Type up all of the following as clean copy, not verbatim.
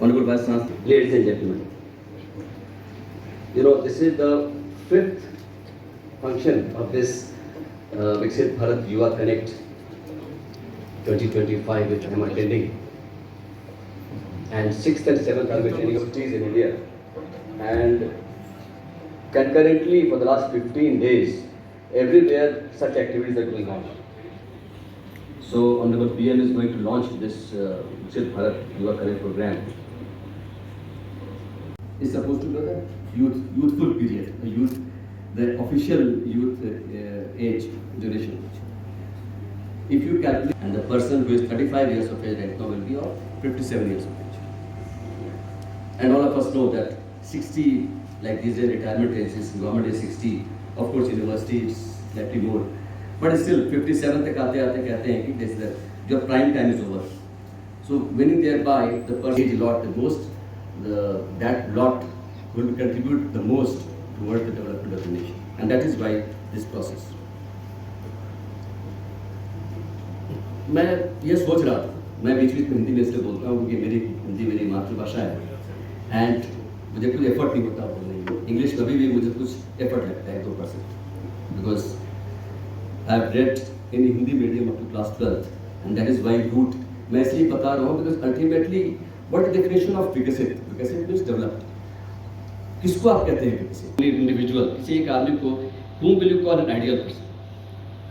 Honorable Vice Chancellor, ladies and gentlemen, this is the fifth function of this Viksit Bharat Yuva Connect 2025, which I am attending, and 6th and 7th are with universities in India. And concurrently, for the last 15 days, everywhere such activities are going on. So, Honorable PM is going to launch this Viksit Bharat Yuva Connect program. Is supposed to be the youthful period, the official youth age duration. If you calculate, and the person who is 35 years of age right now will be of 57 years of age. And all of us know that 60, like these are retirement ages, government is 60, of course university is slightly more. But still 57 तक आते कहते हैं कि this is your prime time is over. So winning thereby the person age lot the most, that lot will contribute the most towards the development of the nation, and that is why this process. मैं ये सोच रहा था, मैं बीच में हिंदी में इसलिए बोलता हूँ क्योंकि मेरी हिंदी मेरी मातृभाषा है, एंड मुझे कुछ एफर्ट नहीं होता बोलने में. इंग्लिश कभी भी मुझे कुछ एफर्ट लगता है 2%, because I have read in Hindi medium up to class 12th, and that is why root मैं इसलिए बता रहा हूँ because ultimately what is definition of विकसित. विकसित मीन्स डेवलप्ड. किसको आप कहते हैं विकसित? इंडिविजुअल, किसी एक आदमी को whom will you call an ideal person?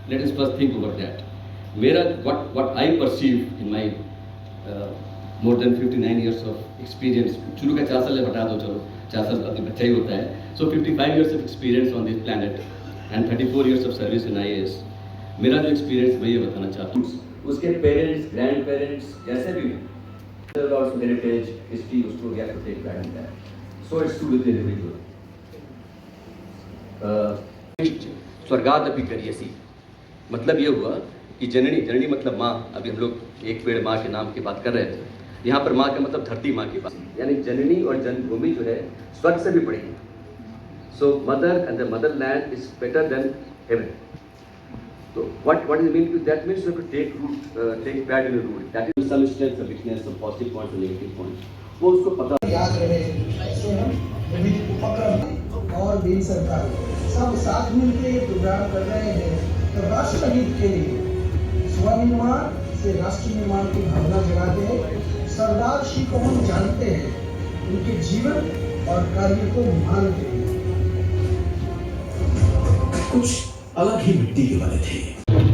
Let us first think over that. मेरा what I perceive in my more than 59 years of experience, शुरू का 4 साल बता दो, चलो 4 साल अभी बच्चा ही होता है. So 55 years of experience on this planet and 34 years of service in IAS. मेरा जो experience मैं ये बताना चाहता हूँ. उसके parents, grandparents जैसे भी also heritage, history, उसको we have to take pride in that. So it's to do with the individual. स्वर्गादपि करियसी, मतलब ये हुआ कि जननी मतलब माँ. अभी हम लोग एक पेड़ माँ के नाम की बात कर रहे थे. यहाँ पर माँ का मतलब धरती माँ की बात, यानी जननी और जन्मभूमि जो है स्वर्ग से भी बड़ी है. So mother and the mother land is better than heaven. So what does it mean? That means you have to take pride in the root. That is some strength, some weakness, some positive points, some negative points. वो उसको पता याद रहे. विभिन्न उपक्रम और भी सरकार सब साथ मिलकर ये प्रोग्राम कर रहे हैं तो राष्ट्र हित के लिए स्वनिर्माण से राष्ट्र निर्माण की भावना जगाते हैं. सरदार जी को हम जानते हैं, उनके जीवन और कार्य को मानते हैं. कुछ अलग ही मिट्टी के बने थे.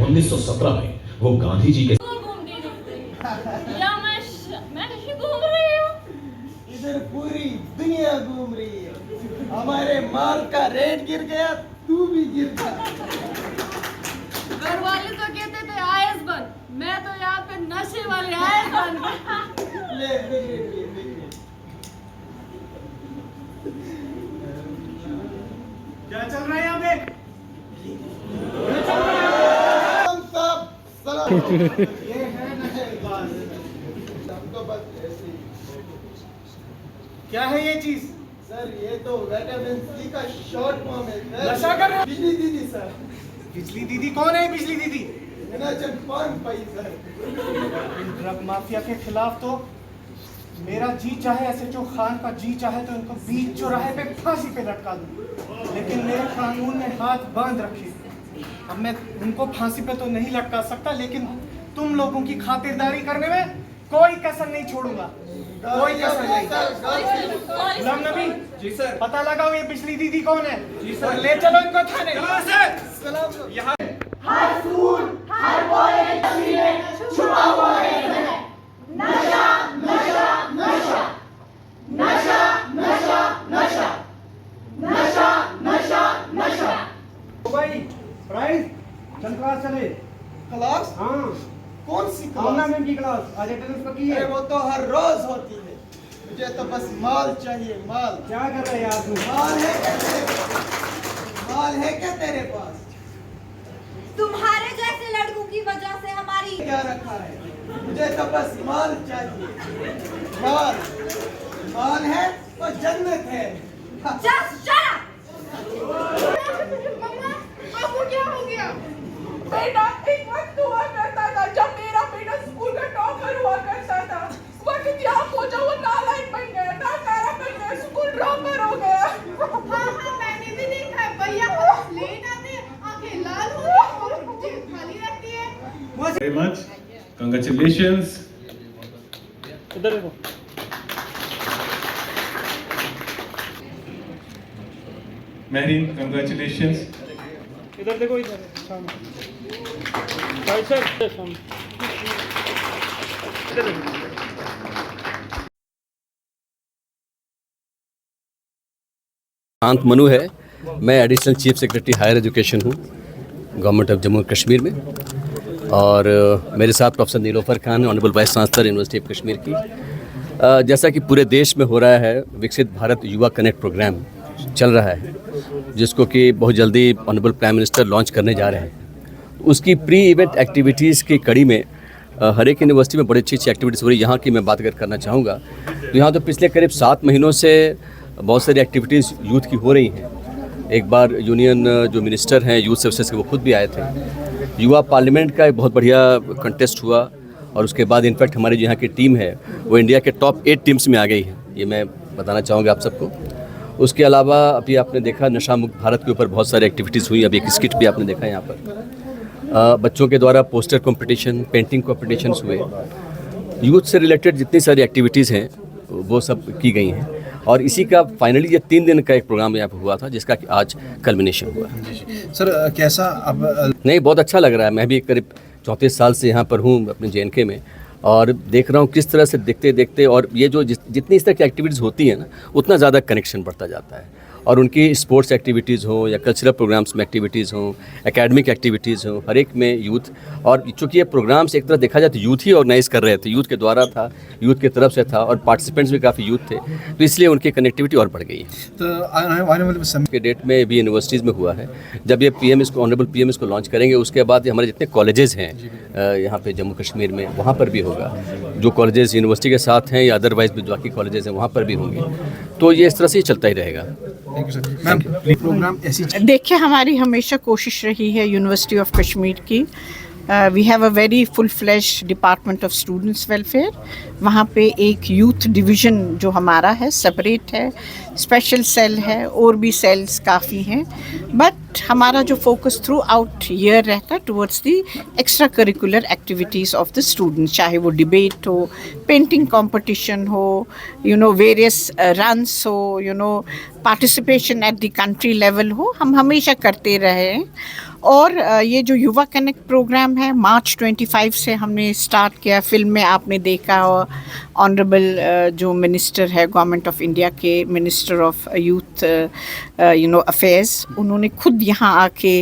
1917 में वो गांधी जी के मैं घूम रही हूँ, इधर पूरी दुनिया घूम रही है. हमारे माल का रेट गिर गया, तू भी गिर जा. घर वाले तो कहते थे आयस बन, मैं तो यहाँ पे नशे वाले आयस बन. ले क्या चल रहा है यहाँ पे? ये है हमको बस ऐसे ही. क्या है ये चीज? सर ये तो विटामिन सी का शॉर्ट फॉर्म है. नशा कर रहे हो? बिजली दीदी सर. बिजली दीदी कौन है? बिजली दीदी हिनाचल पान पाई सर. ड्रग माफिया के खिलाफ तो मेरा जी चाहे एसएचओ खान का जी चाहे तो इनको बीच चौराहे पे फांसी पे लटका दूं, लेकिन मेरे कानून ने हाथ बांध रखे. अब मैं उनको फांसी पे तो नहीं लटका सकता, लेकिन तुम लोगों की खातिरदारी करने में कोई कसर नहीं छोड़ूंगा, कोई कसर नहीं. गुलाम नबी जी सर, पता लगाओ ये बिजली दीदी कौन है. जी सर, ले चलो इनको थाने. यहाँ हर फूल हर कॉलेज में छुपा हुआ है नशा नशा नशा नशा नशा नशा नशा नशा नशा. भाई प्राइस चल क्लास चले. क्लास? हाँ, कौन सी कामना क्लास? मैम की क्लास आज अटेंडेंस पक्की है. अरे वो तो हर रोज होती है. मुझे तो बस माल चाहिए, माल. क्या कर रहे हैं आप लोग? माल है क्या तेरे पास? माल है क्या तेरे पास? तुम्हारे जैसे लड़कों की वजह से हमारी क्या रखा है? मुझे तो बस माल चाहिए, माल. माल है तो जन्नत है. Just shut up! मम्मा, आपको क्या हो गया? बेटा एक वक्त हुआ करता था जब मेरा बेटा very much. Congratulations. इधर देखो। Mehreen, congratulations. इधर देखो इधर सामने। राइट साइड सामने। इधर देखो। शांत मनु है। मैं additional chief secretary higher education हूँ गवर्नमेंट ऑफ जम्मू कश्मीर में, और मेरे साथ professor Nilofer Khan, honourable vice chancellor university of Kashmir की। जैसा कि पूरे देश में हो रहा है, विकसित भारत युवा कनेक्ट प्रोग्राम चल रहा है, जिसको कि बहुत जल्दी ऑनरेबल प्राइम मिनिस्टर लॉन्च करने जा रहे हैं। उसकी प्री इवेंट एक्टिविटीज़ की कड़ी में हर एक यूनिवर्सिटी में बड़ी अच्छी अच्छी एक्टिविटीज़ हो रही है। यहाँ की मैं बात अगर करना चाहूँगा तो यहाँ तो पिछले करीब 7 महीनों से बहुत सारी एक्टिविटीज़ यूथ की हो रही हैं। एक बार यूनियन जो मिनिस्टर हैं यूथ सर्विसेज के, वो खुद भी आए थे। युवा पार्लियामेंट का एक बहुत बढ़िया कंटेस्ट हुआ, और उसके बाद इनफैक्ट हमारी जो यहाँ की टीम है वो इंडिया के टॉप 8 टीम्स में आ गई है। ये मैं बताना चाहूँगा आप सबको। उसके अलावा अभी आपने देखा नशा मुक्त भारत के ऊपर बहुत सारी एक्टिविटीज़ हुई। अभी एक स्किट भी आपने देखा यहाँ पर। बच्चों के द्वारा पोस्टर कंपटीशन, पेंटिंग कॉम्पिटिशन्स हुए। यूथ से रिलेटेड जितनी सारी एक्टिविटीज़ हैं वो सब की गई हैं, और इसी का फाइनली ये 3 दिन का एक प्रोग्राम यहाँ पर हुआ था, जिसका कि आज कल्मिनेशन हुआ। सर कैसा अब नहीं, बहुत अच्छा लग रहा है। मैं भी करीब 34 साल से यहाँ पर हूँ अपने JNK में, और देख रहा हूँ किस तरह से देखते देखते, और ये जो जितनी इस तरह की एक्टिविटीज़ होती है ना, उतना ज़्यादा कनेक्शन बढ़ता जाता है। और उनकी स्पोर्ट्स एक्टिविटीज़ हो या कल्चरल प्रोग्राम्स में एक्टिविटीज़ हों, एकेडमिक एक्टिविटीज़ हों, हर एक में यूथ। और चूँकि ये प्रोग्राम्स एक तरह देखा जाए तो यूथ ही ऑर्गेनाइज कर रहे थे, यूथ के द्वारा था, यूथ की तरफ से था, और पार्टिसिपेंट्स भी काफ़ी यूथ थे, तो इसलिए उनकी कनेक्टिविटी और बढ़ गई है। तो आने वाले समय के डेट में भी यूनिवर्सिटीज़ में हुआ है। जब ये PM इसको, ऑनरेबल PM इसको लॉन्च करेंगे, उसके बाद हमारे जितने कॉलेजेस हैं यहाँ पे जम्मू कश्मीर में, वहाँ पर भी होगा। जो कॉलेजेस यूनिवर्सिटी के साथ हैं या अदरवाइज भी बाकी कॉलेजेस हैं, वहाँ पर भी होंगे। तो ये इस तरह से ही चलता ही रहेगा। Thank you sir. Ma'am programme ऐसी देखिए, हमारी हमेशा कोशिश रही है यूनिवर्सिटी ऑफ कश्मीर की, we have a very full fledged department of students welfare. वहाँ पे एक यूथ डिवीज़न जो हमारा है सेपरेट है, स्पेशल सेल है, और भी सेल्स काफ़ी हैं। बट हमारा जो फोकस थ्रू आउट ईयर रहता है towards the extra curricular activities of the students, चाहे वो डिबेट हो, पेंटिंग कंपटीशन हो, वेरियस रन्स हो, participation at the country level हो, हम हमेशा करते रहे हैं। और ये जो युवा कनेक्ट प्रोग्राम है, मार्च 25 से हमने स्टार्ट किया। फिल्म में आपने देखा ऑनरेबल जो मिनिस्टर है गवर्नमेंट ऑफ इंडिया के, मिनिस्टर ऑफ यूथ अफेयर्स, उन्होंने खुद यहाँ आके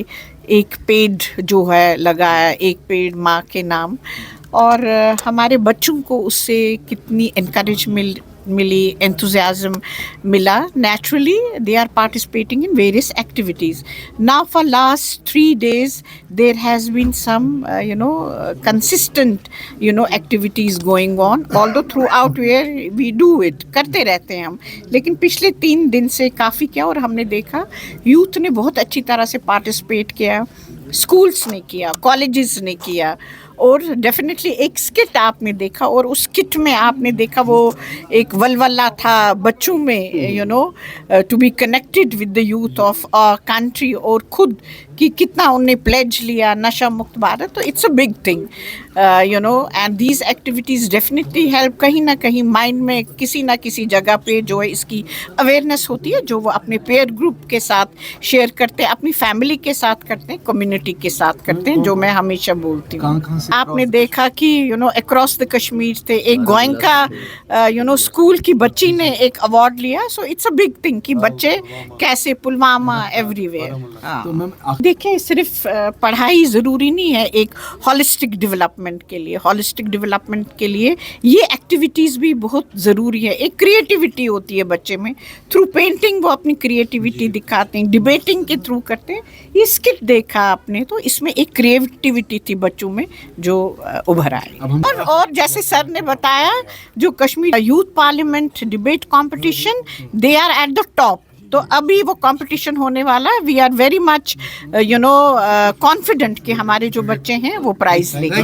एक पेड़ जो है लगाया, एक पेड़ माँ के नाम। और हमारे बच्चों को उससे कितनी encouragement मिली, enthusiasm मिला। Naturally, they are participating in various activities. Now, for last 3 days, there has been some, consistent, activities going on. Although throughout where we do it, करते रहते हैं हम, लेकिन पिछले 3 दिन से काफ़ी किया, और हमने देखा यूथ ने बहुत अच्छी तरह से पार्टिसिपेट किया, स्कूल्स ने किया, कॉलेजेस ने किया। और डेफिनेटली एक स्किट आपने देखा, और उस स्किट में आपने देखा वो एक वलवला था बच्चों में, to be connected with the youth of our country, और खुद कि कितना उन्हें प्लेज लिया नशा मुक्त भारत। तो it's a big thing, and these activities definitely help. कहीं ना कहीं माइंड में किसी ना किसी जगह पे जो है इसकी अवेयरनेस होती है, जो वो अपने पेयर ग्रुप के साथ शेयर करते हैं, अपनी फैमिली के साथ करते हैं, कम्युनिटी के साथ करते हैं, जो मैं हमेशा बोलती हूँ। आपने देखा कि अक्रॉस द कश्मीर थे, एक गोयनका स्कूल की बच्ची ने एक अवार्ड लिया। So it's a big thing कि बच्चे कैसे, पुलवामा, एवरीवेयर। देखिए, सिर्फ पढ़ाई ज़रूरी नहीं है एक हॉलिस्टिक डेवलपमेंट के लिए। हॉलिस्टिक डेवलपमेंट के लिए ये एक्टिविटीज़ भी बहुत ज़रूरी है। एक क्रिएटिविटी होती है बच्चे में, थ्रू पेंटिंग वो अपनी क्रिएटिविटी दिखाते हैं, डिबेटिंग के थ्रू करते हैं। ये स्किट देखा आपने, तो इसमें एक क्रिएटिविटी थी बच्चों में जो उभर आई। और जैसे सर ने बताया, जो Kashmir youth parliament debate competition, they are at the top. तो अभी वो कंपटीशन होने वाला है। We are very much confident कि हमारे जो बच्चे हैं वो प्राइज लेंगे।